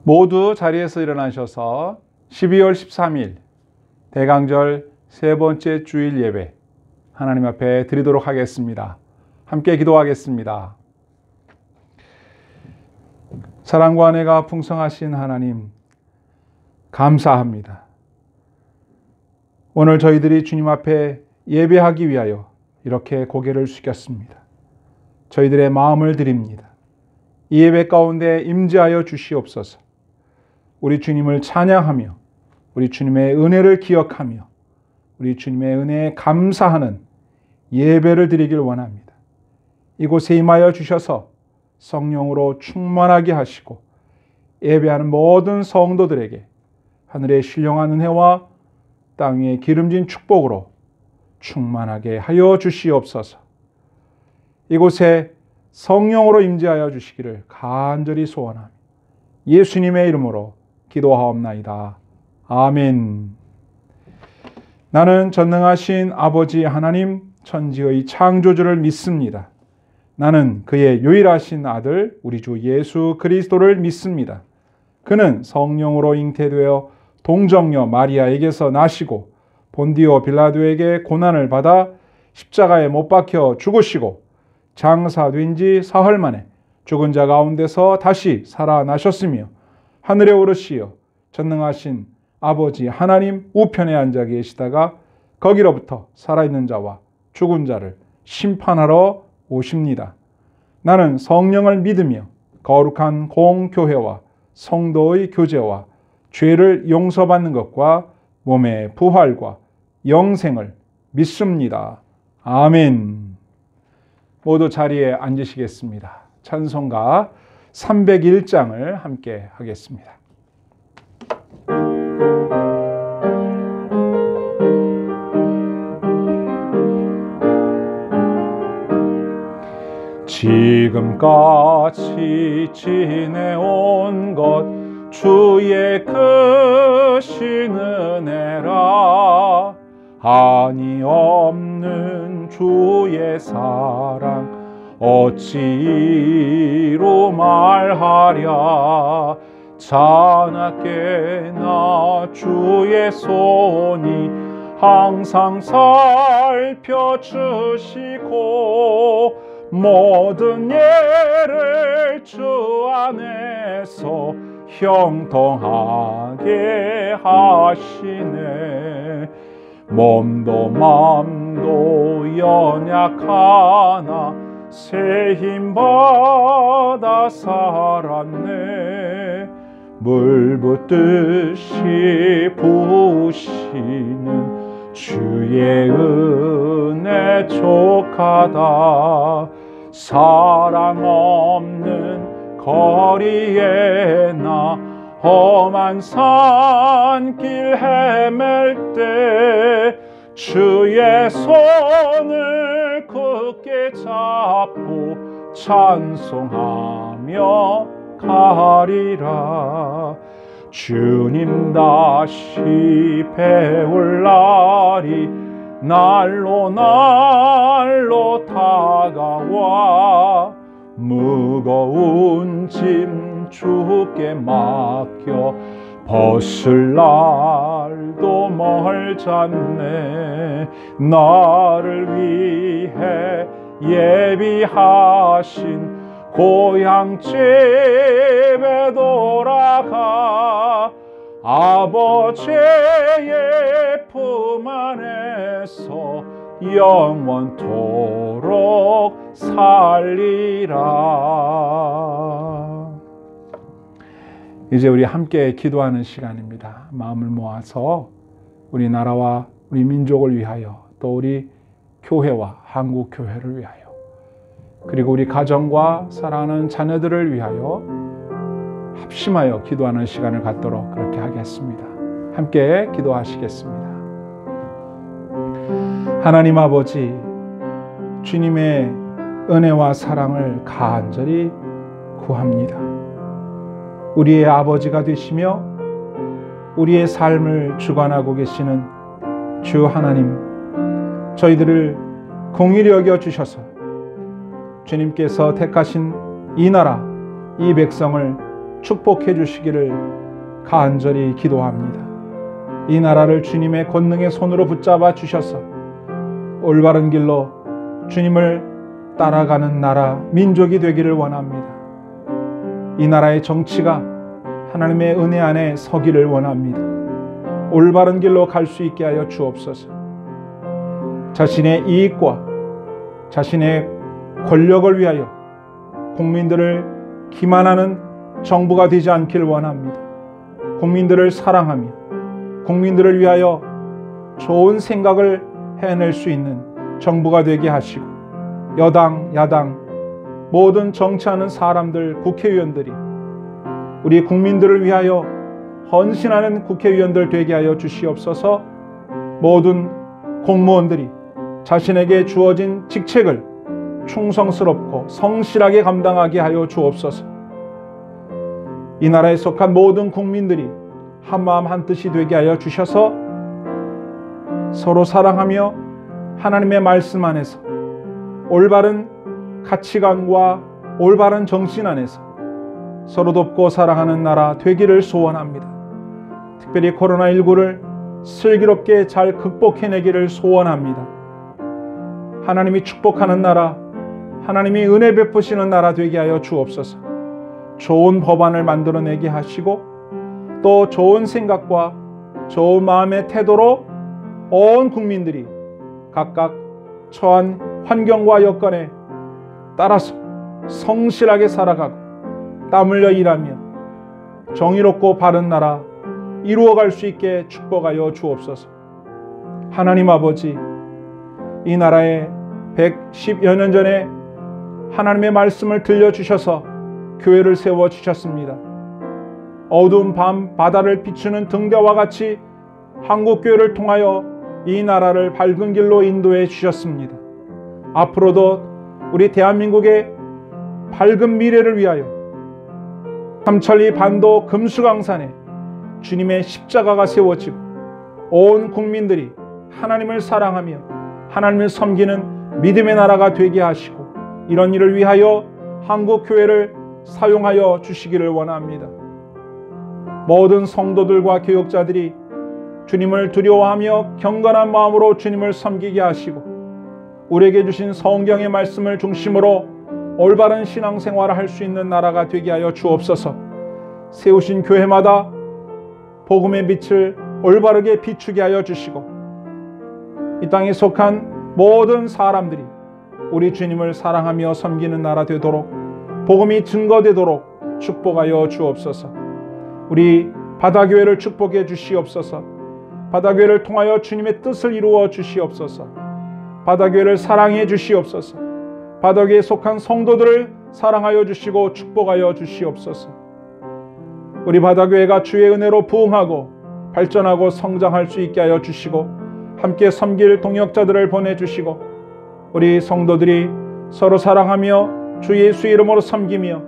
모두 자리에서 일어나셔서 12월 13일 대강절 세 번째 주일 예배 하나님 앞에 드리도록 하겠습니다. 함께 기도하겠습니다. 사랑과 은혜가 풍성하신 하나님, 감사합니다. 오늘 저희들이 주님 앞에 예배하기 위하여 이렇게 고개를 숙였습니다. 저희들의 마음을 드립니다. 이 예배 가운데 임재하여 주시옵소서. 우리 주님을 찬양하며 우리 주님의 은혜를 기억하며 우리 주님의 은혜에 감사하는 예배를 드리길 원합니다. 이곳에 임하여 주셔서 성령으로 충만하게 하시고 예배하는 모든 성도들에게 하늘의 신령한 은혜와 땅 위의 기름진 축복으로 충만하게 하여 주시옵소서. 이곳에 성령으로 임재하여 주시기를 간절히 소원하며 예수님의 이름으로 기도하옵나이다. 아멘. 나는 전능하신 아버지 하나님 천지의 창조주를 믿습니다. 나는 그의 유일하신 아들 우리 주 예수 그리스도를 믿습니다. 그는 성령으로 잉태되어 동정녀 마리아에게서 나시고 본디오 빌라도에게 고난을 받아 십자가에 못 박혀 죽으시고 장사된 지 사흘 만에 죽은 자 가운데서 다시 살아나셨으며 하늘에 오르시어 전능하신 아버지 하나님 우편에 앉아 계시다가 거기로부터 살아있는 자와 죽은 자를 심판하러 오십니다. 나는 성령을 믿으며 거룩한 공교회와 성도의 교제와 죄를 용서받는 것과 몸의 부활과 영생을 믿습니다. 아멘. 모두 자리에 앉으시겠습니다. 찬송가 301장을 함께 하겠습니다. 지금까지 지내온 것 주의 크신 은혜라. 한이 없는 주의 사랑 어찌로 말하랴. 자나깨 나 주의 손이 항상 살펴주시고 모든 예를 주 안에서 형통하게 하시네. 몸도 맘도 연약하나 새 힘 받아 살았네. 물 붓듯이 부으시는 주의 은혜 족하다. 사랑 없는 거리에 나 험한 산길 헤맬 때 주의 손을 굳게 잡고 찬송하며 가리라. 주님 다시 배울 날이 날로 날로 다가와 무거운 짐 주께 맡겨 벗을 날도 멀잖네. 나를 위해 예비하신 고향집에 돌아가 아버지의 품 안에서 영원토록 살리라. 이제 우리 함께 기도하는 시간입니다. 마음을 모아서 우리 나라와 우리 민족을 위하여, 또 우리 교회와 한국 교회를 위하여, 그리고 우리 가정과 사랑하는 자녀들을 위하여 합심하여 기도하는 시간을 갖도록 그렇게 하겠습니다. 함께 기도하시겠습니다. 하나님 아버지, 주님의 은혜와 사랑을 간절히 구합니다. 우리의 아버지가 되시며 우리의 삶을 주관하고 계시는 주 하나님, 저희들을 긍휼히 여겨 주셔서 주님께서 택하신 이 나라, 이 백성을 축복해 주시기를 간절히 기도합니다. 이 나라를 주님의 권능의 손으로 붙잡아 주셔서 올바른 길로 주님을 따라가는 나라, 민족이 되기를 원합니다. 이 나라의 정치가 하나님의 은혜 안에 서기를 원합니다. 올바른 길로 갈 수 있게 하여 주옵소서. 자신의 이익과 자신의 권력을 위하여 국민들을 기만하는 정부가 되지 않길 원합니다. 국민들을 사랑하며 국민들을 위하여 좋은 생각을 해낼 수 있는 정부가 되게 하시고, 여당, 야당, 모든 정치하는 사람들, 국회의원들이 우리 국민들을 위하여 헌신하는 국회의원들 되게 하여 주시옵소서. 모든 공무원들이 자신에게 주어진 직책을 충성스럽고 성실하게 감당하게 하여 주옵소서. 이 나라에 속한 모든 국민들이 한마음 한뜻이 되게 하여 주셔서 서로 사랑하며 하나님의 말씀 안에서 올바른 가치관과 올바른 정신 안에서 서로 돕고 사랑하는 나라 되기를 소원합니다. 특별히 코로나19를 슬기롭게 잘 극복해내기를 소원합니다. 하나님이 축복하는 나라, 하나님이 은혜 베푸시는 나라 되게 하여 주옵소서. 좋은 법안을 만들어내게 하시고, 또 좋은 생각과 좋은 마음의 태도로 온 국민들이 각각 처한 환경과 여건에 따라서 성실하게 살아가고 땀 흘려 일하며 정의롭고 바른 나라 이루어갈 수 있게 축복하여 주옵소서. 하나님 아버지, 이 나라에 110여 년 전에 하나님의 말씀을 들려주셔서 교회를 세워주셨습니다. 어두운 밤 바다를 비추는 등대와 같이 한국교회를 통하여 이 나라를 밝은 길로 인도해 주셨습니다. 앞으로도 우리 대한민국의 밝은 미래를 위하여 삼천리 반도 금수강산에 주님의 십자가가 세워지고 온 국민들이 하나님을 사랑하며 하나님을 섬기는 믿음의 나라가 되게 하시고, 이런 일을 위하여 한국교회를 사용하여 주시기를 원합니다. 모든 성도들과 교역자들이 주님을 두려워하며 경건한 마음으로 주님을 섬기게 하시고, 우리에게 주신 성경의 말씀을 중심으로 올바른 신앙생활을 할 수 있는 나라가 되게 하여 주옵소서. 세우신 교회마다 복음의 빛을 올바르게 비추게 하여 주시고, 이 땅에 속한 모든 사람들이 우리 주님을 사랑하며 섬기는 나라 되도록, 복음이 증거되도록 축복하여 주옵소서. 우리 바다교회를 축복해 주시옵소서. 바다교회를 통하여 주님의 뜻을 이루어 주시옵소서. 바다교회를 사랑해 주시옵소서. 바다교회에 속한 성도들을 사랑하여 주시고 축복하여 주시옵소서. 우리 바다교회가 주의 은혜로 부흥하고 발전하고 성장할 수 있게 하여 주시고, 함께 섬길 동역자들을 보내주시고, 우리 성도들이 서로 사랑하며 주 예수 이름으로 섬기며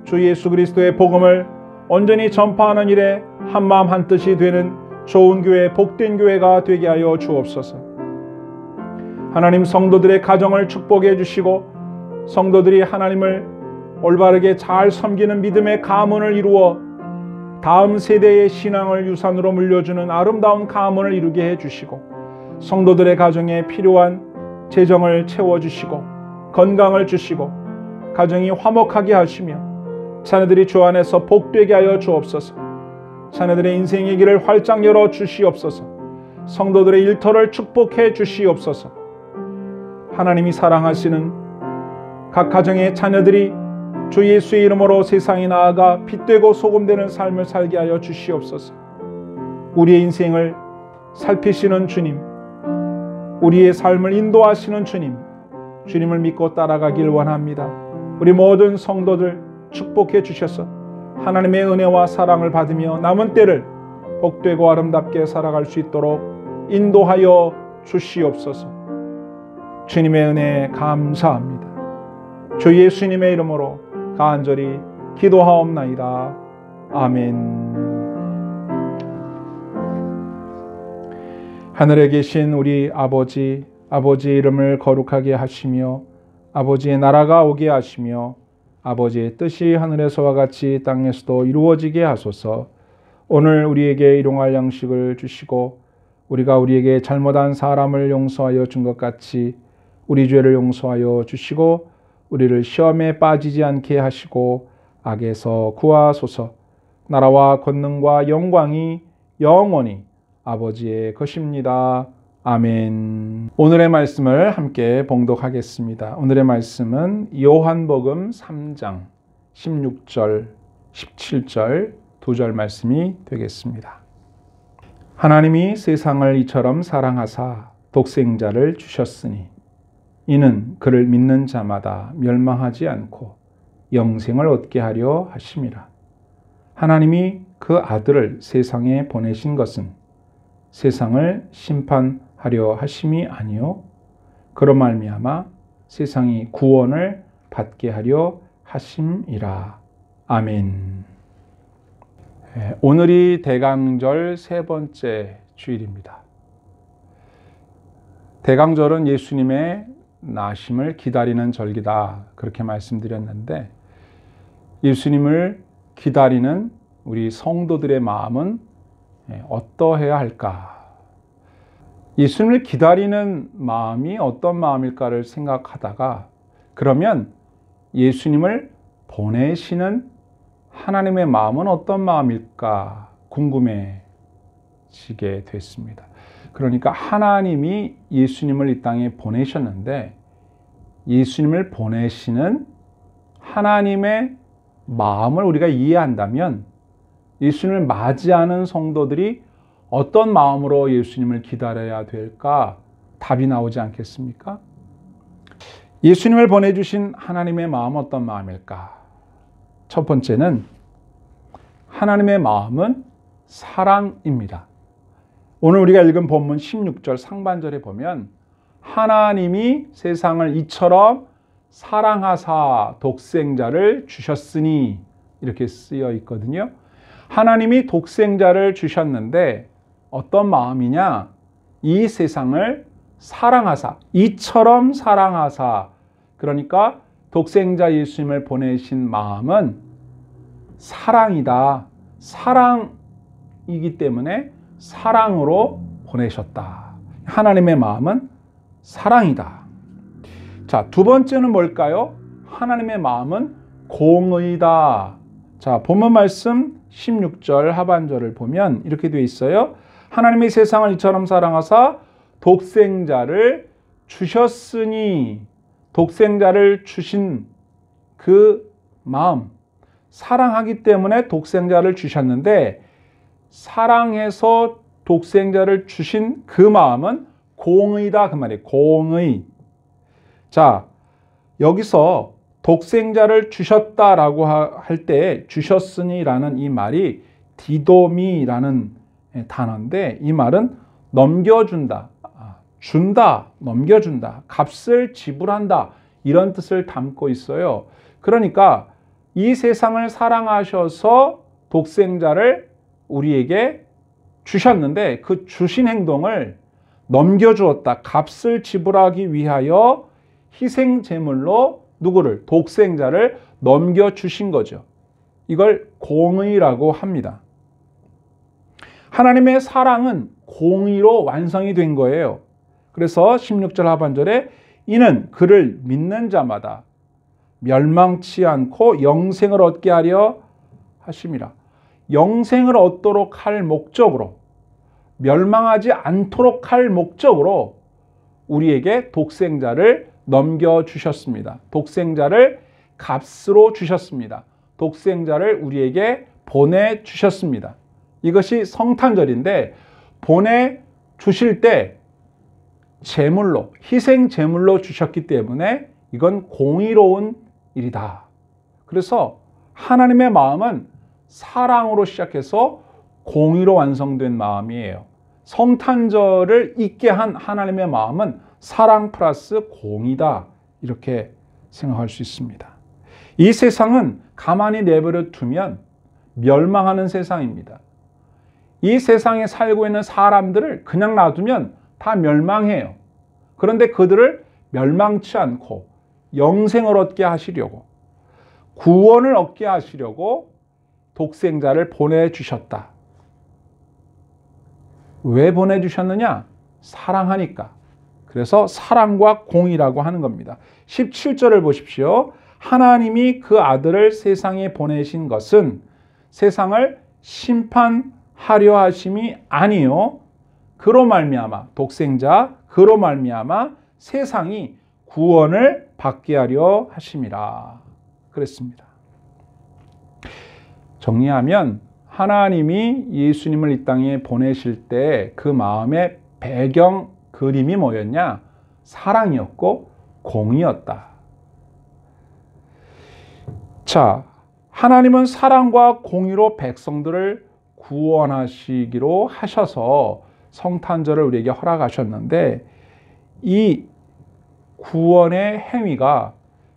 주 예수 그리스도의 복음을 온전히 전파하는 일에 한마음 한뜻이 되는 좋은 교회, 복된 교회가 되게 하여 주옵소서. 하나님, 성도들의 가정을 축복해 주시고, 성도들이 하나님을 올바르게 잘 섬기는 믿음의 가문을 이루어 다음 세대의 신앙을 유산으로 물려주는 아름다운 가문을 이루게 해주시고, 성도들의 가정에 필요한 재정을 채워주시고 건강을 주시고 가정이 화목하게 하시며 자녀들이 주 안에서 복되게 하여 주옵소서. 자녀들의 인생의 길을 활짝 열어 주시옵소서. 성도들의 일터를 축복해 주시옵소서. 하나님이 사랑하시는 각 가정의 자녀들이 주 예수의 이름으로 세상에 나아가 빛되고 소금되는 삶을 살게 하여 주시옵소서. 우리의 인생을 살피시는 주님, 우리의 삶을 인도하시는 주님, 주님을 믿고 따라가길 원합니다. 우리 모든 성도들 축복해 주셔서 하나님의 은혜와 사랑을 받으며 남은 때를 복되고 아름답게 살아갈 수 있도록 인도하여 주시옵소서. 주님의 은혜에 감사합니다. 주 예수님의 이름으로 간절히 기도하옵나이다. 아멘. 하늘에 계신 우리 아버지, 아버지의 이름을 거룩하게 하시며 아버지의 나라가 오게 하시며 아버지의 뜻이 하늘에서와 같이 땅에서도 이루어지게 하소서. 오늘 우리에게 일용할 양식을 주시고 우리가 우리에게 잘못한 사람을 용서하여 준 것 같이 우리 죄를 용서하여 주시고 우리를 시험에 빠지지 않게 하시고 악에서 구하소서. 나라와 권능과 영광이 영원히 아버지의 것입니다. 아멘. 오늘의 말씀을 함께 봉독하겠습니다. 오늘의 말씀은 요한복음 3장 16절, 17절 두 절 말씀이 되겠습니다. 하나님이 세상을 이처럼 사랑하사 독생자를 주셨으니 이는 그를 믿는 자마다 멸망하지 않고 영생을 얻게 하려 하심이라. 하나님이 그 아들을 세상에 보내신 것은 세상을 심판하려 하심이 아니요 그로 말미암아 세상이 구원을 받게 하려 하심이라. 아멘. 오늘이 대강절 세 번째 주일입니다. 대강절은 예수님의 나심을 기다리는 절기다, 그렇게 말씀드렸는데 예수님을 기다리는 우리 성도들의 마음은 어떠해야 할까? 예수님을 기다리는 마음이 어떤 마음일까를 생각하다가 그러면 예수님을 보내시는 하나님의 마음은 어떤 마음일까 궁금해지게 됐습니다. 그러니까 하나님이 예수님을 이 땅에 보내셨는데 예수님을 보내시는 하나님의 마음을 우리가 이해한다면 예수님을 맞이하는 성도들이 어떤 마음으로 예수님을 기다려야 될까 답이 나오지 않겠습니까? 예수님을 보내주신 하나님의 마음은 어떤 마음일까? 첫 번째는 하나님의 마음은 사랑입니다. 오늘 우리가 읽은 본문 16절 상반절에 보면 하나님이 세상을 이처럼 사랑하사 독생자를 주셨으니 이렇게 쓰여 있거든요. 하나님이 독생자를 주셨는데 어떤 마음이냐? 이 세상을 사랑하사, 이처럼 사랑하사, 그러니까 독생자 예수님을 보내신 마음은 사랑이다. 사랑이기 때문에 사랑으로 보내셨다. 하나님의 마음은 사랑이다. 자, 두 번째는 뭘까요? 하나님의 마음은 공의다. 자, 본문 말씀 16절 하반절을 보면 이렇게 되어 있어요. 하나님이 세상을 이처럼 사랑하사 독생자를 주셨으니, 독생자를 주신 그 마음, 사랑하기 때문에 독생자를 주셨는데 사랑해서 독생자를 주신 그 마음은 공의다, 그 말이에요. 공의. 자, 여기서 독생자를 주셨다라고 할 때 주셨으니라는 이 말이 디도미라는 단어인데 이 말은 넘겨준다, 준다, 넘겨준다, 값을 지불한다, 이런 뜻을 담고 있어요. 그러니까 이 세상을 사랑하셔서 독생자를 우리에게 주셨는데 그 주신 행동을 넘겨주었다, 값을 지불하기 위하여 희생 제물로 누구를? 독생자를 넘겨주신 거죠. 이걸 공의라고 합니다. 하나님의 사랑은 공의로 완성이 된 거예요. 그래서 16절 하반절에 이는 그를 믿는 자마다 멸망치 않고 영생을 얻게 하려 하심이라. 영생을 얻도록 할 목적으로, 멸망하지 않도록 할 목적으로 우리에게 독생자를 넘겨주셨습니다. 독생자를 값으로 주셨습니다. 독생자를 우리에게 보내주셨습니다. 이것이 성탄절인데, 보내주실 때 제물로, 희생 제물로 주셨기 때문에 이건 공의로운 일이다. 그래서 하나님의 마음은 사랑으로 시작해서 공의로 완성된 마음이에요. 성탄절을 있게 한 하나님의 마음은 사랑 플러스 공의다, 이렇게 생각할 수 있습니다. 이 세상은 가만히 내버려 두면 멸망하는 세상입니다. 이 세상에 살고 있는 사람들을 그냥 놔두면 다 멸망해요. 그런데 그들을 멸망치 않고 영생을 얻게 하시려고, 구원을 얻게 하시려고 독생자를 보내주셨다. 왜 보내주셨느냐? 사랑하니까. 그래서 사랑과 공의라고 하는 겁니다. 17절을 보십시오. 하나님이 그 아들을 세상에 보내신 것은 세상을 심판하려 하심이 아니요, 그로 말미암아, 독생자 그로 말미암아 세상이 구원을 받게 하려 하심이라 그랬습니다. 정리하면 하나님이 예수님을 이 땅에 보내실 때 그 마음의 배경 그림이 뭐였냐? 사랑이었고 공의였다. 자, 하나님은 사랑과 공의로 백성들을 구원하시기로 하셔서 성탄절을 우리에게 허락하셨는데, 이 구원의 행위가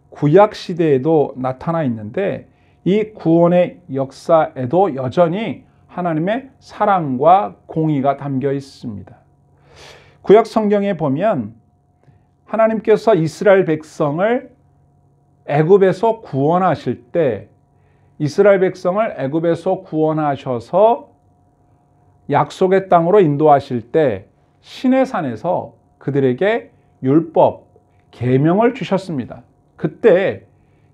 구약시대에도 나타나 있는데, 이 구원의 역사에도 여전히 하나님의 사랑과 공의가 담겨 있습니다. 구약 성경에 보면 하나님께서 이스라엘 백성을 애굽에서 구원하실 때, 이스라엘 백성을 애굽에서 구원하셔서 약속의 땅으로 인도하실 때 시내산에서 그들에게 율법, 계명을 주셨습니다. 그때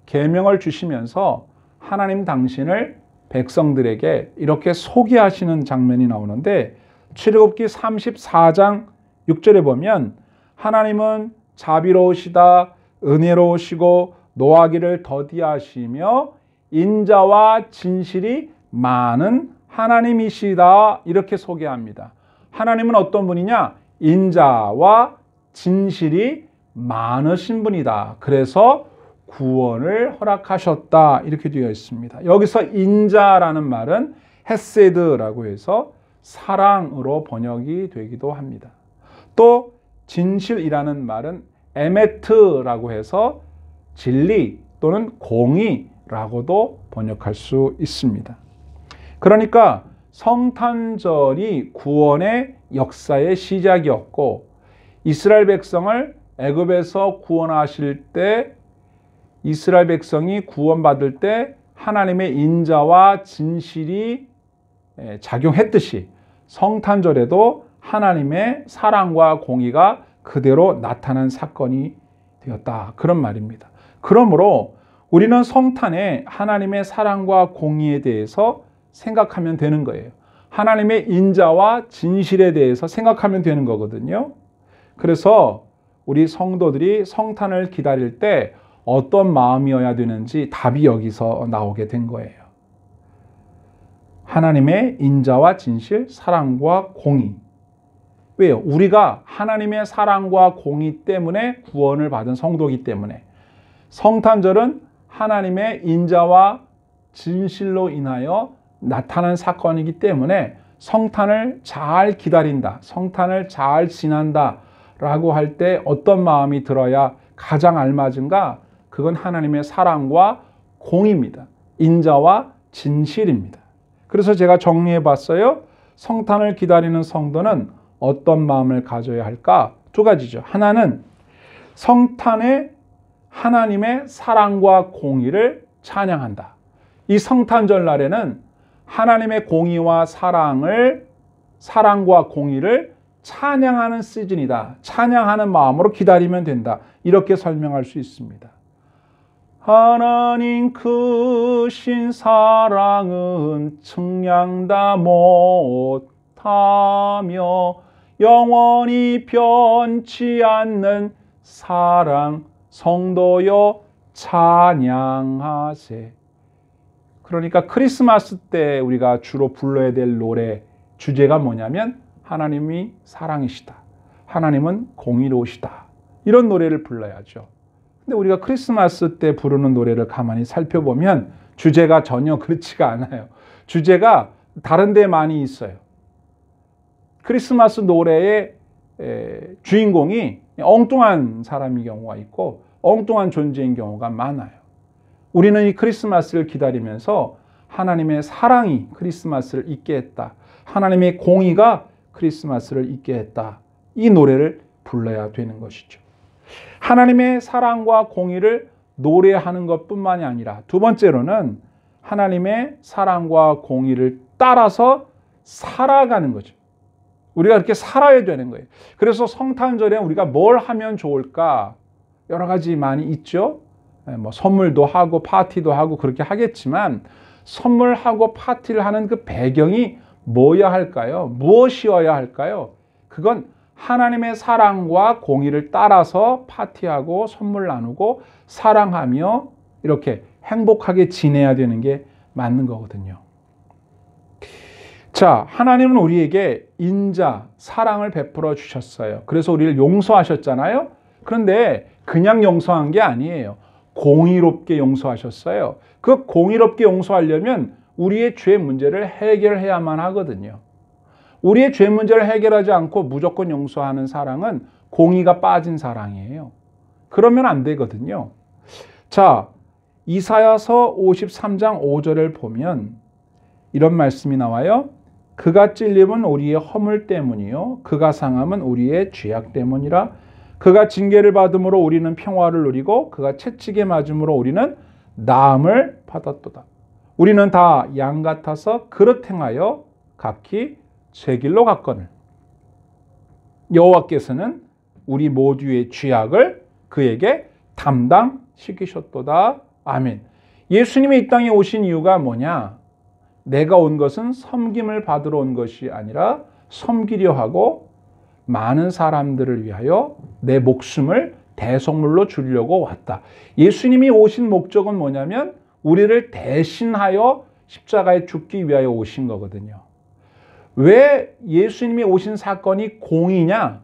계명을 주시면서 하나님 당신을 백성들에게 이렇게 소개하시는 장면이 나오는데, 출애굽기 34장 6절에 보면 하나님은 자비로우시다, 은혜로우시고 노하기를 더디하시며 인자와 진실이 많은 하나님이시다, 이렇게 소개합니다. 하나님은 어떤 분이냐? 인자와 진실이 많으신 분이다. 그래서 구원을 허락하셨다, 이렇게 되어 있습니다. 여기서 인자라는 말은 헤세드라고 해서 사랑으로 번역이 되기도 합니다. 또 진실이라는 말은 에메트라고 해서 진리 또는 공의라고도 번역할 수 있습니다. 그러니까 성탄절이 구원의 역사의 시작이었고, 이스라엘 백성을 애굽에서 구원하실 때, 이스라엘 백성이 구원받을 때 하나님의 인자와 진실이 작용했듯이 성탄절에도 하나님의 사랑과 공의가 그대로 나타난 사건이 되었다, 그런 말입니다. 그러므로 우리는 성탄에 하나님의 사랑과 공의에 대해서 생각하면 되는 거예요. 하나님의 인자와 진실에 대해서 생각하면 되는 거거든요. 그래서 우리 성도들이 성탄을 기다릴 때 어떤 마음이어야 되는지 답이 여기서 나오게 된 거예요. 하나님의 인자와 진실, 사랑과 공의. 왜요? 우리가 하나님의 사랑과 공의 때문에 구원을 받은 성도이기 때문에, 성탄절은 하나님의 인자와 진실로 인하여 나타난 사건이기 때문에 성탄을 잘 기다린다, 성탄을 잘 지난다 라고 할 때 어떤 마음이 들어야 가장 알맞은가? 그건 하나님의 사랑과 공의입니다. 인자와 진실입니다. 그래서 제가 정리해 봤어요. 성탄을 기다리는 성도는 어떤 마음을 가져야 할까? 두 가지죠. 하나는 성탄에 하나님의 사랑과 공의를 찬양한다. 이 성탄절 날에는 하나님의 공의와 사랑과 공의를 찬양하는 시즌이다. 찬양하는 마음으로 기다리면 된다. 이렇게 설명할 수 있습니다. 하나님 크신 사랑은 측량다 못하며 영원히 변치 않는 사랑 성도여 찬양하세. 그러니까 크리스마스 때 우리가 주로 불러야 될 노래 주제가 뭐냐면 하나님이 사랑이시다. 하나님은 공의로우시다. 이런 노래를 불러야죠. 근데 우리가 크리스마스 때 부르는 노래를 가만히 살펴보면 주제가 전혀 그렇지가 않아요. 주제가 다른 데 많이 있어요. 크리스마스 노래의 주인공이 엉뚱한 사람인 경우가 있고 엉뚱한 존재인 경우가 많아요. 우리는 이 크리스마스를 기다리면서 하나님의 사랑이 크리스마스를 있게 했다. 하나님의 공의가 크리스마스를 있게 했다. 이 노래를 불러야 되는 것이죠. 하나님의 사랑과 공의를 노래하는 것뿐만이 아니라 두 번째로는 하나님의 사랑과 공의를 따라서 살아가는 거죠. 우리가 그렇게 살아야 되는 거예요. 그래서 성탄절에 우리가 뭘 하면 좋을까? 여러 가지 많이 있죠. 뭐 선물도 하고 파티도 하고 그렇게 하겠지만 선물하고 파티를 하는 그 배경이 뭐야 할까요? 무엇이어야 할까요? 그건 하나님의 사랑과 공의를 따라서 파티하고 선물 나누고 사랑하며 이렇게 행복하게 지내야 되는 게 맞는 거거든요. 자, 하나님은 우리에게 인자, 사랑을 베풀어 주셨어요. 그래서 우리를 용서하셨잖아요. 그런데 그냥 용서한 게 아니에요. 공의롭게 용서하셨어요. 그 공의롭게 용서하려면 우리의 죄 문제를 해결해야만 하거든요. 우리의 죄 문제를 해결하지 않고 무조건 용서하는 사랑은 공의가 빠진 사랑이에요. 그러면 안 되거든요. 자, 이사야서 53장 5절을 보면 이런 말씀이 나와요. 그가 찔림은 우리의 허물 때문이요 그가 상함은 우리의 죄악 때문이라. 그가 징계를 받음으로 우리는 평화를 누리고 그가 채찍에 맞음으로 우리는 나음을 받았도다. 우리는 다 양 같아서 그릇 행하여 각기 제 길로 갔거늘 여호와께서는 우리 모두의 죄악을 그에게 담당시키셨도다. 아멘. 예수님이 이 땅에 오신 이유가 뭐냐? 내가 온 것은 섬김을 받으러 온 것이 아니라 섬기려 하고 많은 사람들을 위하여 내 목숨을 대속물로 주려고 왔다. 예수님이 오신 목적은 뭐냐면 우리를 대신하여 십자가에 죽기 위하여 오신 거거든요. 왜 예수님이 오신 사건이 공의냐?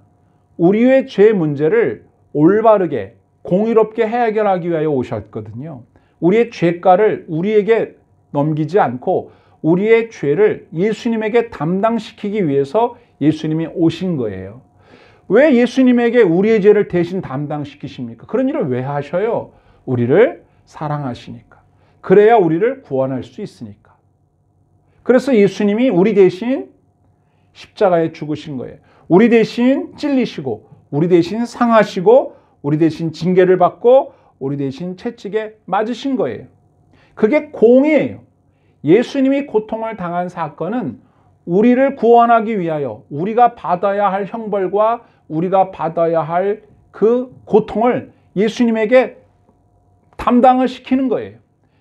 우리의 죄 문제를 올바르게 공의롭게 해결하기 위하여 오셨거든요. 우리의 죄가를 우리에게 넘기지 않고 우리의 죄를 예수님에게 담당시키기 위해서 예수님이 오신 거예요. 왜 예수님에게 우리의 죄를 대신 담당시키십니까? 그런 일을 왜 하셔요? 우리를 사랑하시니까. 그래야 우리를 구원할 수 있으니까. 그래서 예수님이 우리 대신 십자가에 죽으신 거예요. 우리 대신 찔리시고 우리 대신 상하시고 우리 대신 징계를 받고 우리 대신 채찍에 맞으신 거예요. 그게 공의예요. 예수님이 고통을 당한 사건은 우리를 구원하기 위하여 우리가 받아야 할 형벌과 우리가 받아야 할 그 고통을 예수님에게 담당을 시키는 거예요.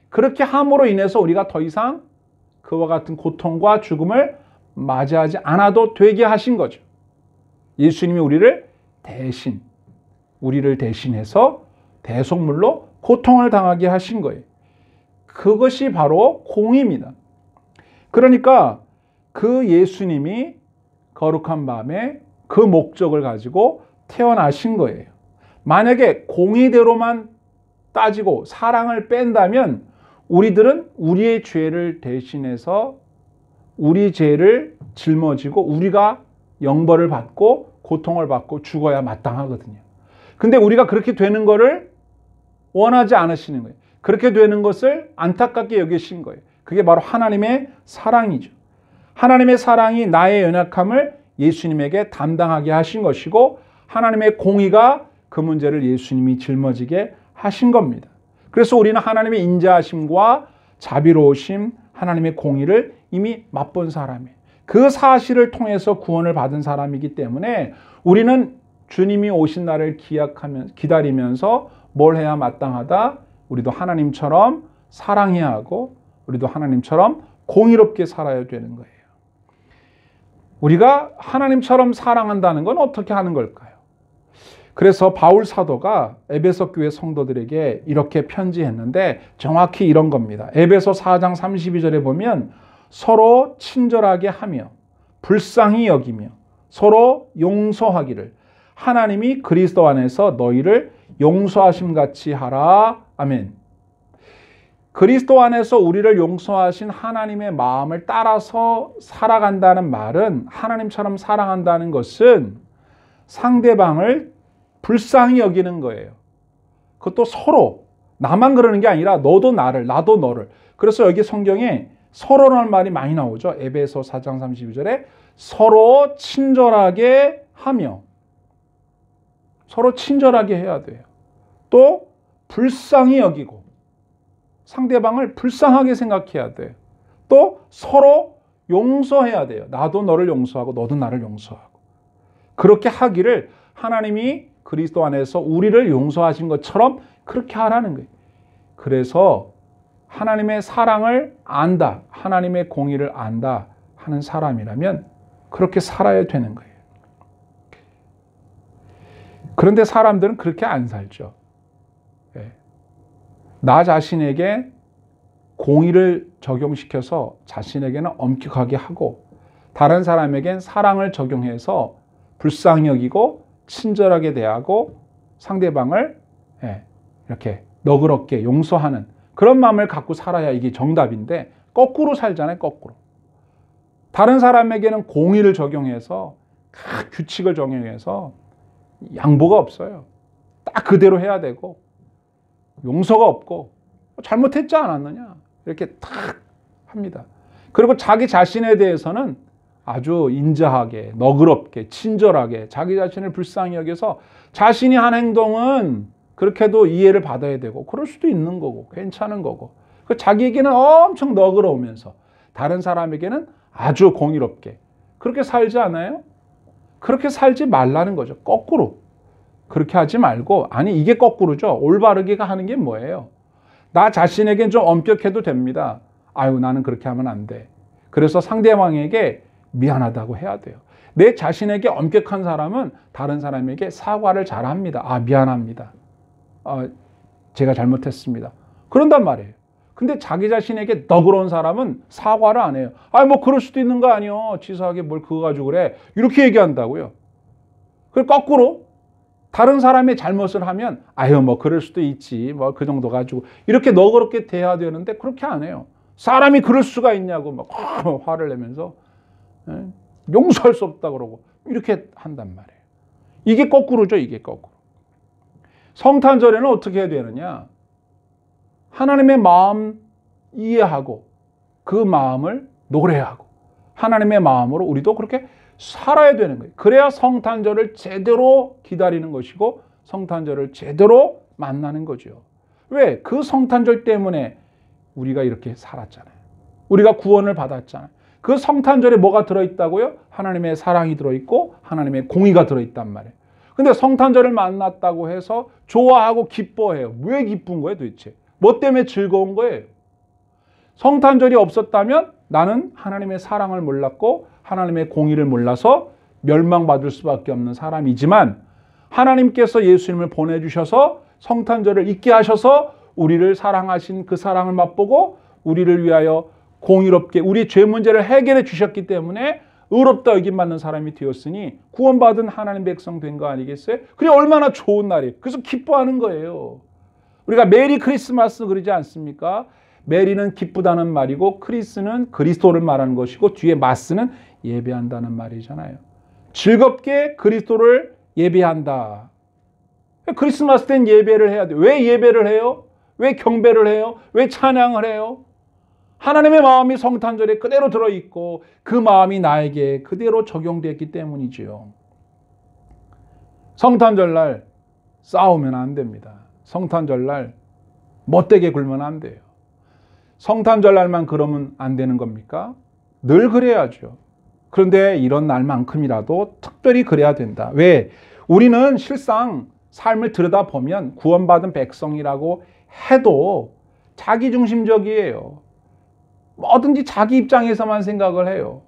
그렇게 함으로 인해서 우리가 더 이상 그와 같은 고통과 죽음을 맞이하지 않아도 되게 하신 거죠. 예수님이 우리를 대신해서 대속물로 고통을 당하게 하신 거예요. 그것이 바로 공의입니다. 그러니까 그 예수님이 거룩한 밤에 그 목적을 가지고 태어나신 거예요. 만약에 공의대로만 따지고 사랑을 뺀다면 우리들은 우리의 죄를 대신해서 우리 죄를 짊어지고 우리가 영벌을 받고 고통을 받고 죽어야 마땅하거든요. 근데 우리가 그렇게 되는 것을 원하지 않으시는 거예요. 그렇게 되는 것을 안타깝게 여기신 거예요. 그게 바로 하나님의 사랑이죠. 하나님의 사랑이 나의 연약함을 예수님에게 담당하게 하신 것이고 하나님의 공의가 그 문제를 예수님이 짊어지게 하신 겁니다. 그래서 우리는 하나님의 인자하심과 자비로우심, 하나님의 공의를 이미 맛본 사람이에요. 그 사실을 통해서 구원을 받은 사람이기 때문에 우리는 주님이 오신 날을 기다리면서 뭘 해야 마땅하다? 우리도 하나님처럼 사랑해야 하고 우리도 하나님처럼 공의롭게 살아야 되는 거예요. 우리가 하나님처럼 사랑한다는 건 어떻게 하는 걸까요? 그래서 바울 사도가 에베소 교회 성도들에게 이렇게 편지했는데 정확히 이런 겁니다. 에베소 4장 32절에 보면 서로 친절하게 하며 불쌍히 여기며 서로 용서하기를 하나님이 그리스도 안에서 너희를 용서하심 같이 하라. 아멘. 그리스도 안에서 우리를 용서하신 하나님의 마음을 따라서 살아간다는 말은, 하나님처럼 사랑한다는 것은 상대방을 불쌍히 여기는 거예요. 그것도 서로, 나만 그러는 게 아니라 너도 나를, 나도 너를. 그래서 여기 성경에 서로라는 말이 많이 나오죠. 에베소 4장 32절에 서로 친절하게 하며, 서로 친절하게 해야 돼요. 또 불쌍히 여기고, 상대방을 불쌍하게 생각해야 돼요. 또 서로 용서해야 돼요. 나도 너를 용서하고 너도 나를 용서하고. 그렇게 하기를 하나님이 그리스도 안에서 우리를 용서하신 것처럼 그렇게 하라는 거예요. 그래서 하나님의 사랑을 안다, 하나님의 공의를 안다 하는 사람이라면 그렇게 살아야 되는 거예요. 그런데 사람들은 그렇게 안 살죠. 나 자신에게 공의를 적용시켜서 자신에게는 엄격하게 하고 다른 사람에겐 사랑을 적용해서 불쌍히 여기고 친절하게 대하고 상대방을 이렇게 너그럽게 용서하는 그런 마음을 갖고 살아야 이게 정답인데 거꾸로 살잖아요. 거꾸로. 다른 사람에게는 공의를 적용해서 규칙을 적용해서 양보가 없어요. 딱 그대로 해야 되고 용서가 없고 잘못했지 않았느냐 이렇게 딱 합니다. 그리고 자기 자신에 대해서는 아주 인자하게 너그럽게 친절하게 자기 자신을 불쌍히 여겨서 자신이 한 행동은 그렇게도 이해를 받아야 되고 그럴 수도 있는 거고 괜찮은 거고 자기에게는 엄청 너그러우면서 다른 사람에게는 아주 공의롭게 그렇게 살지 않아요? 그렇게 살지 말라는 거죠. 거꾸로. 그렇게 하지 말고, 아니 이게 거꾸로죠. 올바르게가 하는 게 뭐예요? 나 자신에겐 좀 엄격해도 됩니다. 아유 나는 그렇게 하면 안 돼. 그래서 상대방에게 미안하다고 해야 돼요. 내 자신에게 엄격한 사람은 다른 사람에게 사과를 잘합니다. 아 미안합니다. 제가 잘못했습니다. 그런단 말이에요. 근데 자기 자신에게 너그러운 사람은 사과를 안 해요. 뭐 그럴 수도 있는 거 아니요. 치사하게 뭘 그거 가지고 그래. 이렇게 얘기한다고요. 그리고 거꾸로 다른 사람의 잘못을 하면 뭐 그럴 수도 있지. 뭐 그 정도 가지고 이렇게 너그럽게 대해야 되는데 그렇게 안 해요. 사람이 그럴 수가 있냐고 막 화를 내면서 용서할 수 없다 그러고 이렇게 한단 말이에요. 이게 거꾸로죠. 이게 거꾸로. 성탄절에는 어떻게 해야 되느냐? 하나님의 마음 이해하고 그 마음을 노래하고 하나님의 마음으로 우리도 그렇게 살아야 되는 거예요. 그래야 성탄절을 제대로 기다리는 것이고 성탄절을 제대로 만나는 거죠. 왜? 그 성탄절 때문에 우리가 이렇게 살았잖아요. 우리가 구원을 받았잖아요. 그 성탄절에 뭐가 들어있다고요? 하나님의 사랑이 들어있고 하나님의 공의가 들어있단 말이에요. 근데 성탄절을 만났다고 해서 좋아하고 기뻐해요. 왜 기쁜 거예요 도대체? 뭐 때문에 즐거운 거예요? 성탄절이 없었다면 나는 하나님의 사랑을 몰랐고 하나님의 공의를 몰라서 멸망받을 수밖에 없는 사람이지만 하나님께서 예수님을 보내주셔서 성탄절을 있게 하셔서 우리를 사랑하신 그 사랑을 맛보고 우리를 위하여 공의롭게 우리 죄 문제를 해결해 주셨기 때문에 의롭다 여김받는 사람이 되었으니 구원받은 하나님 백성 된 거 아니겠어요? 그게 얼마나 좋은 날이에요. 그래서 기뻐하는 거예요. 우리가 메리 크리스마스 그러지 않습니까? 메리는 기쁘다는 말이고 크리스는 그리스도를 말하는 것이고 뒤에 마스는 예배한다는 말이잖아요. 즐겁게 그리스도를 예배한다. 크리스마스 때는 예배를 해야 돼요. 왜 예배를 해요? 왜 경배를 해요? 왜 찬양을 해요? 하나님의 마음이 성탄절에 그대로 들어있고 그 마음이 나에게 그대로 적용됐기 때문이지요. 성탄절날 싸우면 안 됩니다. 성탄절날 못되게 굴면 안 돼요. 성탄절날만 그러면 안 되는 겁니까? 늘 그래야죠. 그런데 이런 날만큼이라도 특별히 그래야 된다. 왜? 우리는 실상 삶을 들여다보면 구원받은 백성이라고 해도 자기중심적이에요. 뭐든지 자기 입장에서만 생각을 해요.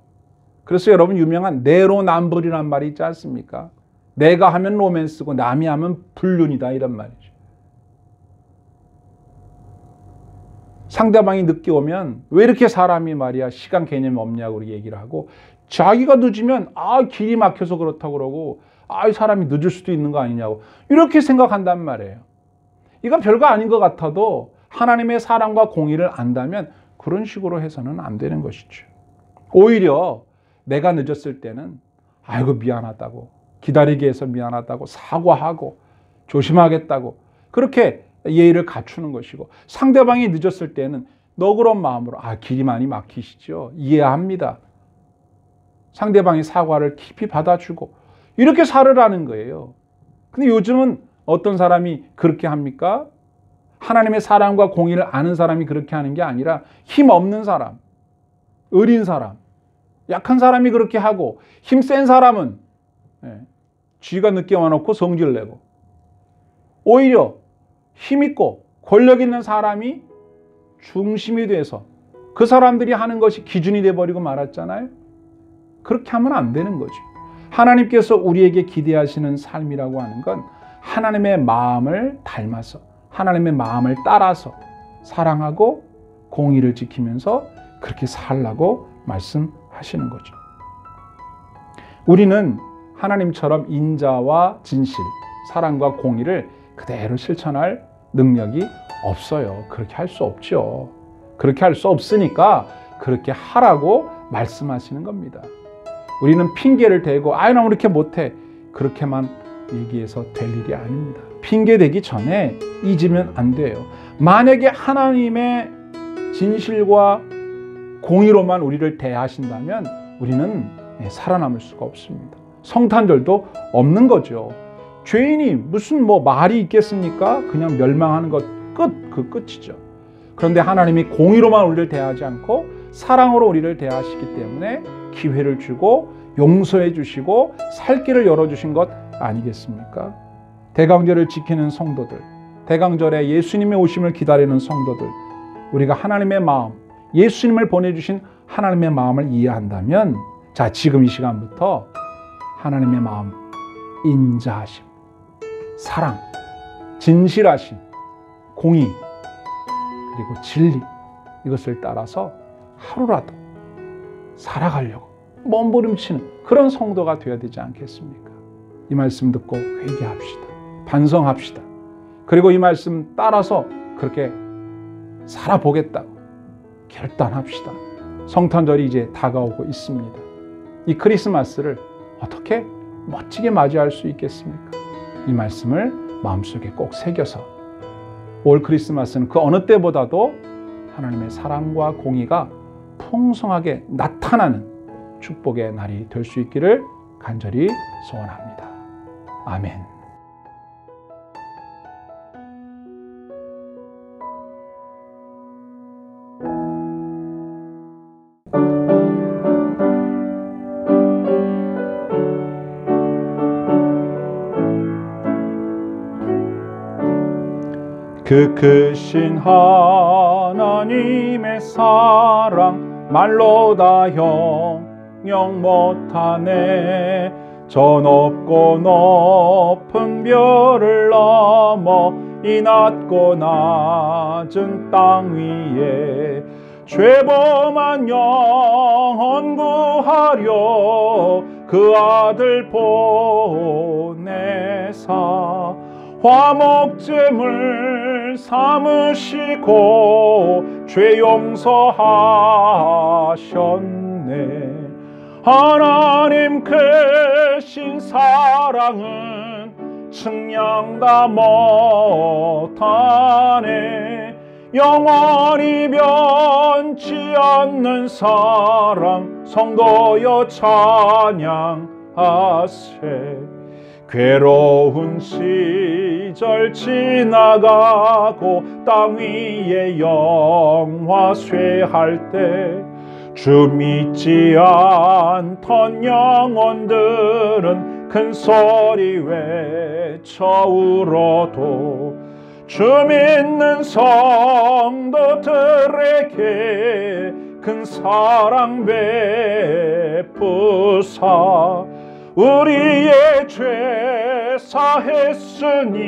그래서 여러분 유명한 내로남불이란 말이 있지 않습니까? 내가 하면 로맨스고 남이 하면 불륜이다 이런 말이죠. 상대방이 늦게 오면 왜 이렇게 사람이 말이야 시간 개념이 없냐고 얘기를 하고, 자기가 늦으면 길이 막혀서 그렇다고 그러고 이 사람이 늦을 수도 있는 거 아니냐고 이렇게 생각한단 말이에요. 이건 별거 아닌 것 같아도 하나님의 사랑과 공의를 안다면 그런 식으로 해서는 안 되는 것이죠. 오히려 내가 늦었을 때는 아이고 미안하다고, 기다리게 해서 미안하다고 사과하고 조심하겠다고 그렇게 예의를 갖추는 것이고, 상대방이 늦었을 때는 너그러운 마음으로 길이 많이 막히시죠, 이해합니다. 상대방의 사과를 깊이 받아주고 이렇게 살으라는 거예요. 근데 요즘은 어떤 사람이 그렇게 합니까? 하나님의 사랑과 공의를 아는 사람이 그렇게 하는 게 아니라 힘없는 사람, 어린 사람, 약한 사람이 그렇게 하고, 힘센 사람은 쥐가 늦게 와놓고 성질 내고, 오히려 힘있고 권력 있는 사람이 중심이 돼서 그 사람들이 하는 것이 기준이 돼버리고 말았잖아요. 그렇게 하면 안 되는 거죠. 하나님께서 우리에게 기대하시는 삶이라고 하는 건 하나님의 마음을 닮아서, 하나님의 마음을 따라서 사랑하고 공의를 지키면서 그렇게 살라고 말씀하시는 거죠. 우리는 하나님처럼 인자와 진실, 사랑과 공의를 그대로 실천할 능력이 없어요. 그렇게 할 수 없죠. 그렇게 할 수 없으니까 그렇게 하라고 말씀하시는 겁니다. 우리는 핑계를 대고 나 왜 이렇게 못해, 그렇게만 얘기해서 될 일이 아닙니다. 핑계 대기 전에 잊으면 안 돼요. 만약에 하나님의 진실과 공의로만 우리를 대하신다면 우리는 살아남을 수가 없습니다. 성탄절도 없는 거죠. 죄인이 무슨 말이 있겠습니까? 그냥 멸망하는 것 그 끝이죠. 그런데 하나님이 공의로만 우리를 대하지 않고 사랑으로 우리를 대하시기 때문에 기회를 주고 용서해 주시고 살 길을 열어주신 것 아니겠습니까? 대강절을 지키는 성도들, 대강절에 예수님의 오심을 기다리는 성도들, 우리가 하나님의 마음, 예수님을 보내주신 하나님의 마음을 이해한다면, 자, 지금 이 시간부터 하나님의 마음, 인자하심, 사랑, 진실하심, 공의, 그리고 진리, 이것을 따라서 하루라도 살아가려고 몸부림치는 그런 성도가 되어야 되지 않겠습니까? 이 말씀 듣고 회개합시다. 반성합시다. 그리고 이 말씀 따라서 그렇게 살아보겠다고 결단합시다. 성탄절이 이제 다가오고 있습니다. 이 크리스마스를 어떻게 멋지게 맞이할 수 있겠습니까? 이 말씀을 마음속에 꼭 새겨서 올 크리스마스는 그 어느 때보다도 하나님의 사랑과 공의가 풍성하게 나타나는 축복의 날이 될 수 있기를 간절히 소원합니다. 아멘. 그 크신 하나님의 사랑 말로 다 형용 못하네. 저 높고 높은 별을 넘어 이 낮고 낮은 땅 위에 죄범한 영혼 구하려 그 아들 보내사 화목제물 삼으시고 죄 용서하셨네. 하나님 크신 사랑은 측량 다 못하네. 영원히 변치 않는 사랑 성도여 찬양하세. 괴로운 시절 지나가고 땅 위에 영화 쇠할 때 주 믿지 않던 영혼들은 큰 소리 외쳐 울어도 주 믿는 성도들에게 큰 사랑 베푸사 우리의 죄 사했으니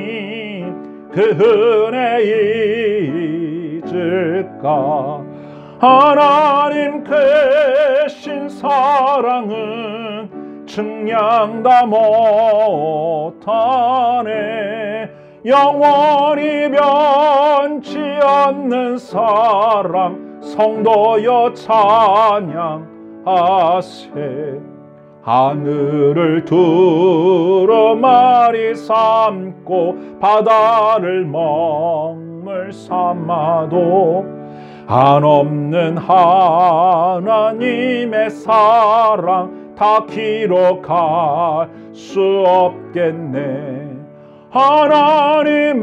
그 은혜 잊을까. 하나님 크신 사랑은 측량다 못하네. 영원히 변치 않는 사랑 성도여 찬양하세. 하늘을 두루마리 삼고 바다를 먹물 삼아도 한없는 하나님의 사랑 다 기록할 수 없겠네. 하나님의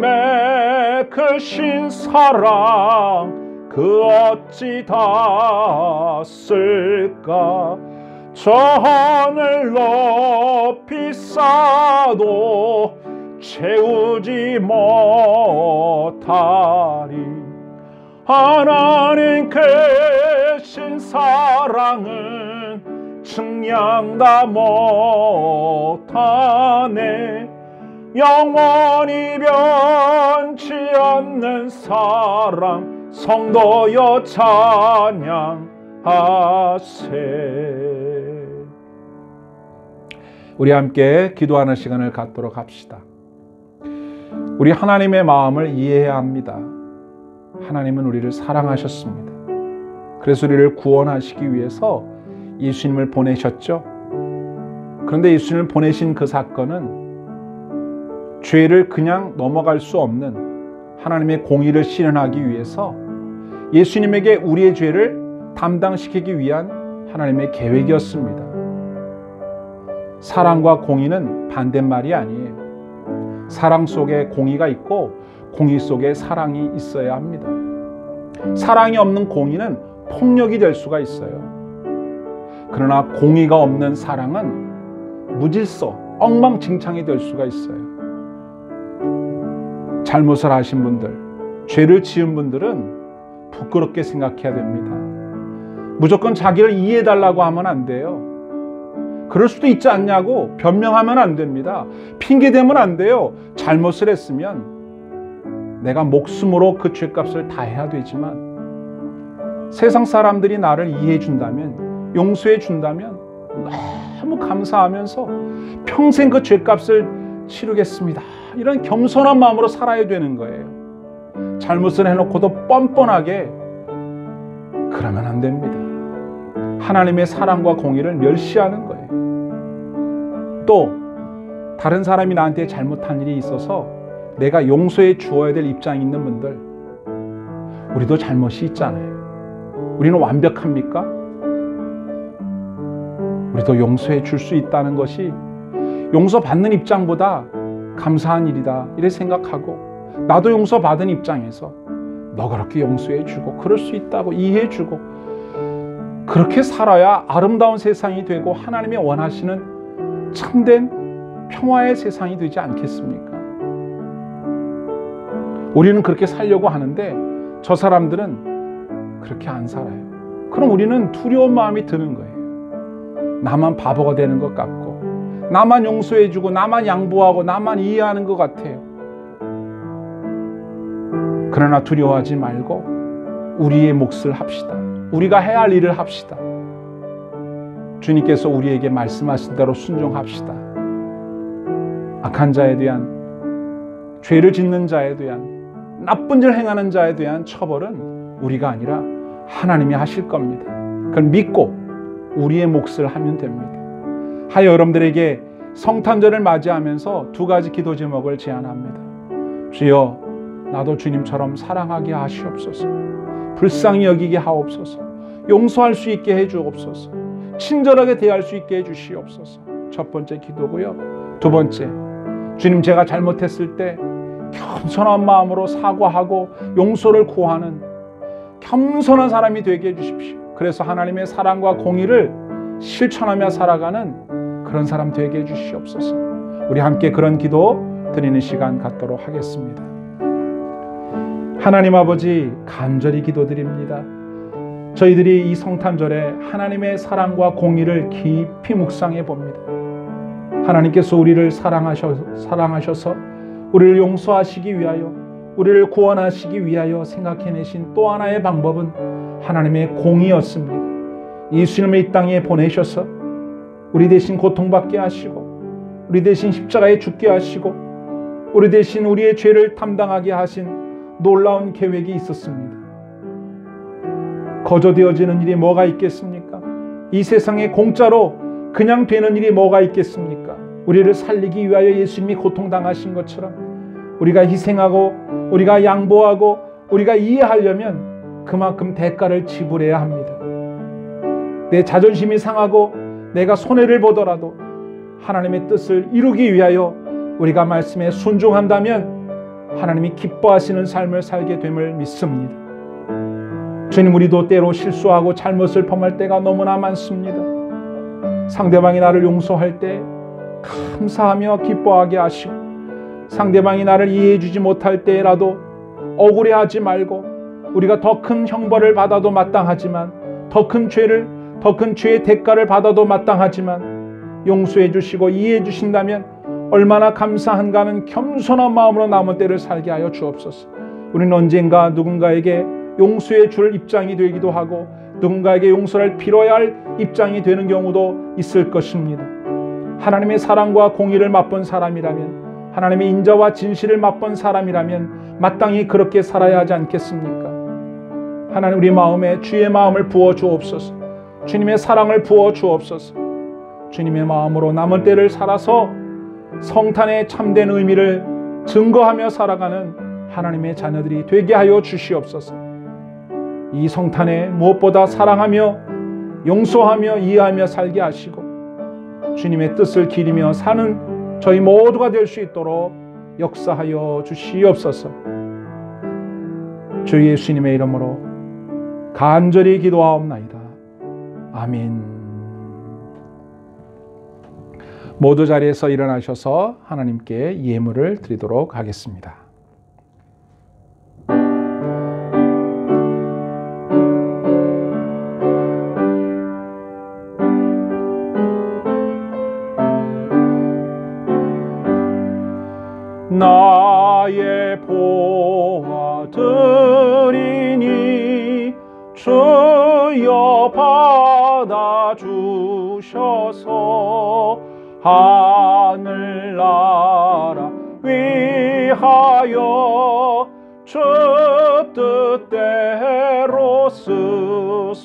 크신 사랑 그 어찌 다 쓸까. 저 하늘 높이 쌓아도 채우지 못하리. 하나님 크신 사랑은 측량 다 못하네. 영원히 변치 않는 사랑 성도여 찬양하세. 우리 함께 기도하는 시간을 갖도록 합시다. 우리 하나님의 마음을 이해해야 합니다. 하나님은 우리를 사랑하셨습니다. 그래서 우리를 구원하시기 위해서 예수님을 보내셨죠. 그런데 예수님을 보내신 그 사건은 죄를 그냥 넘어갈 수 없는 하나님의 공의를 실현하기 위해서 예수님에게 우리의 죄를 담당시키기 위한 하나님의 계획이었습니다. 사랑과 공의는 반대말이 아니에요. 사랑 속에 공의가 있고 공의 속에 사랑이 있어야 합니다. 사랑이 없는 공의는 폭력이 될 수가 있어요. 그러나 공의가 없는 사랑은 무질서, 엉망진창이 될 수가 있어요. 잘못을 하신 분들, 죄를 지은 분들은 부끄럽게 생각해야 됩니다. 무조건 자기를 이해해달라고 하면 안 돼요. 그럴 수도 있지 않냐고 변명하면 안 됩니다. 핑계대면 안 돼요. 잘못을 했으면 내가 목숨으로 그 죄값을 다 해야 되지만 세상 사람들이 나를 이해해 준다면, 용서해 준다면 너무 감사하면서 평생 그 죄값을 치르겠습니다. 이런 겸손한 마음으로 살아야 되는 거예요. 잘못을 해놓고도 뻔뻔하게 그러면 안 됩니다. 하나님의 사랑과 공의를 멸시하는 거예요. 또 다른 사람이 나한테 잘못한 일이 있어서 내가 용서해 주어야 될 입장에 있는 분들, 우리도 잘못이 있잖아요. 우리는 완벽합니까? 우리도 용서해 줄 수 있다는 것이 용서받는 입장보다 감사한 일이다 이렇게 생각하고, 나도 용서받은 입장에서 너 그렇게 용서해 주고 그럴 수 있다고 이해해 주고, 그렇게 살아야 아름다운 세상이 되고 하나님이 원하시는 참된 평화의 세상이 되지 않겠습니까? 우리는 그렇게 살려고 하는데 저 사람들은 그렇게 안 살아요. 그럼 우리는 두려운 마음이 드는 거예요. 나만 바보가 되는 것 같고, 나만 용서해주고 나만 양보하고 나만 이해하는 것 같아요. 그러나 두려워하지 말고 우리의 몫을 합시다. 우리가 해야 할 일을 합시다. 주님께서 우리에게 말씀하신 대로 순종합시다. 악한 자에 대한, 죄를 짓는 자에 대한, 나쁜 일 행하는 자에 대한 처벌은 우리가 아니라 하나님이 하실 겁니다. 그걸 믿고 우리의 몫을 하면 됩니다. 하여 여러분들에게 성탄절을 맞이하면서 두 가지 기도 제목을 제안합니다. 주여, 나도 주님처럼 사랑하게 하시옵소서. 불쌍히 여기게 하옵소서. 용서할 수 있게 해주옵소서. 친절하게 대할 수 있게 해주시옵소서. 첫 번째 기도고요. 두 번째, 주님, 제가 잘못했을 때 겸손한 마음으로 사과하고 용서를 구하는 겸손한 사람이 되게 해주십시오. 그래서 하나님의 사랑과 공의를 실천하며 살아가는 그런 사람 되게 해주시옵소서. 우리 함께 그런 기도 드리는 시간 갖도록 하겠습니다. 하나님 아버지, 간절히 기도드립니다. 저희들이 이 성탄절에 하나님의 사랑과 공의를 깊이 묵상해 봅니다. 하나님께서 우리를 사랑하셔서 우리를 용서하시기 위하여, 우리를 구원하시기 위하여 생각해내신 또 하나의 방법은 하나님의 공의였습니다. 예수님을 이 땅에 보내셔서 우리 대신 고통받게 하시고, 우리 대신 십자가에 죽게 하시고, 우리 대신 우리의 죄를 담당하게 하신 놀라운 계획이 있었습니다. 거저되어지는 일이 뭐가 있겠습니까? 이 세상에 공짜로 그냥 되는 일이 뭐가 있겠습니까? 우리를 살리기 위하여 예수님이 고통당하신 것처럼 우리가 희생하고, 우리가 양보하고, 우리가 이해하려면 그만큼 대가를 지불해야 합니다. 내 자존심이 상하고 내가 손해를 보더라도 하나님의 뜻을 이루기 위하여 우리가 말씀에 순종한다면 하나님이 기뻐하시는 삶을 살게 됨을 믿습니다. 주님, 우리도 때로 실수하고 잘못을 범할 때가 너무나 많습니다. 상대방이 나를 용서할 때 감사하며 기뻐하게 하시고, 상대방이 나를 이해해 주지 못할 때라도 억울해하지 말고, 우리가 더 큰 형벌을 받아도 마땅하지만, 더 큰 죄의 대가를 받아도 마땅하지만 용서해 주시고 이해해 주신다면 얼마나 감사한가 하는 겸손한 마음으로 남은 때를 살게 하여 주옵소서. 우리는 언젠가 누군가에게 용서해 줄 입장이 되기도 하고, 누군가에게 용서를 빌어야 할 입장이 되는 경우도 있을 것입니다. 하나님의 사랑과 공의를 맛본 사람이라면, 하나님의 인자와 진실을 맛본 사람이라면 마땅히 그렇게 살아야 하지 않겠습니까? 하나님, 우리 마음에 주의 마음을 부어 주옵소서. 주님의 사랑을 부어 주옵소서. 주님의 마음으로 남은 때를 살아서 성탄의 참된 의미를 증거하며 살아가는 하나님의 자녀들이 되게 하여 주시옵소서. 이 성탄에 무엇보다 사랑하며 용서하며 이해하며 살게 하시고, 주님의 뜻을 기리며 사는 저희 모두가 될 수 있도록 역사하여 주시옵소서. 주 예수님의 이름으로 간절히 기도하옵나이다. 아멘. 모두 자리에서 일어나셔서 하나님께 예물을 드리도록 하겠습니다. 나의 보아드리니 주여 받아주셔서 하늘나라 위하여 주 뜻대로 쓰소서.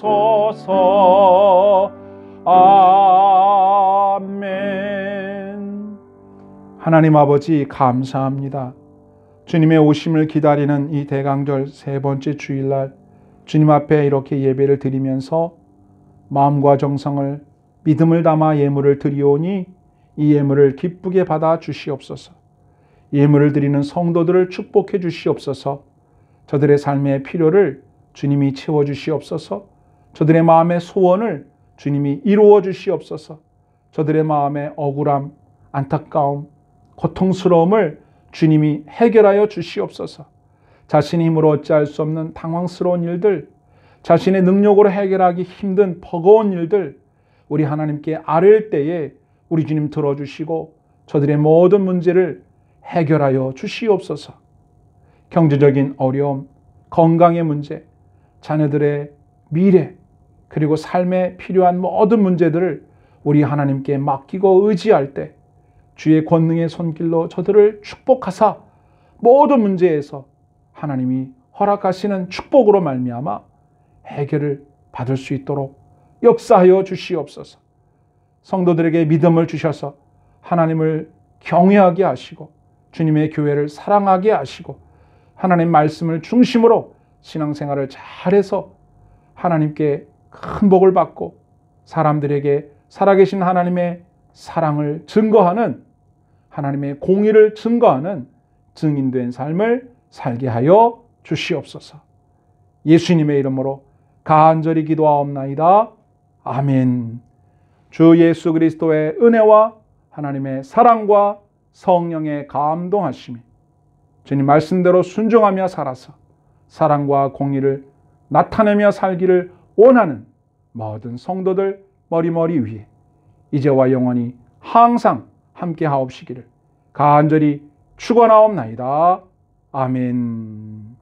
아멘. 하나님 아버지, 감사합니다. 주님의 오심을 기다리는 이 대강절 세 번째 주일날 주님 앞에 이렇게 예배를 드리면서 마음과 정성을, 믿음을 담아 예물을 드리오니 이 예물을 기쁘게 받아 주시옵소서. 예물을 드리는 성도들을 축복해 주시옵소서. 저들의 삶의 필요를 주님이 채워 주시옵소서. 저들의 마음의 소원을 주님이 이루어 주시옵소서. 저들의 마음의 억울함, 안타까움, 고통스러움을 주님이 해결하여 주시옵소서. 자신의 힘으로 어찌할 수 없는 당황스러운 일들, 자신의 능력으로 해결하기 힘든 버거운 일들, 우리 하나님께 아뢰일 때에 우리 주님 들어주시고 저들의 모든 문제를 해결하여 주시옵소서. 경제적인 어려움, 건강의 문제, 자녀들의 미래, 그리고 삶에 필요한 모든 문제들을 우리 하나님께 맡기고 의지할 때 주의 권능의 손길로 저들을 축복하사 모든 문제에서 하나님이 허락하시는 축복으로 말미암아 해결을 받을 수 있도록 역사하여 주시옵소서. 성도들에게 믿음을 주셔서 하나님을 경외하게 하시고 주님의 교회를 사랑하게 하시고 하나님 말씀을 중심으로 신앙생활을 잘해서 하나님께 큰 복을 받고 사람들에게 살아계신 하나님의 사랑을 증거하는, 하나님의 공의를 증거하는 증인된 삶을 살게 하여 주시옵소서. 예수님의 이름으로 간절히 기도하옵나이다. 아멘. 주 예수 그리스도의 은혜와 하나님의 사랑과 성령의 감동하심이 주님 말씀대로 순종하며 살아서 사랑과 공의를 나타내며 살기를 원하는 모든 성도들 머리머리 위에 이제와 영원히 항상 함께 하옵시기를 간절히 축원하옵나이다. 아멘.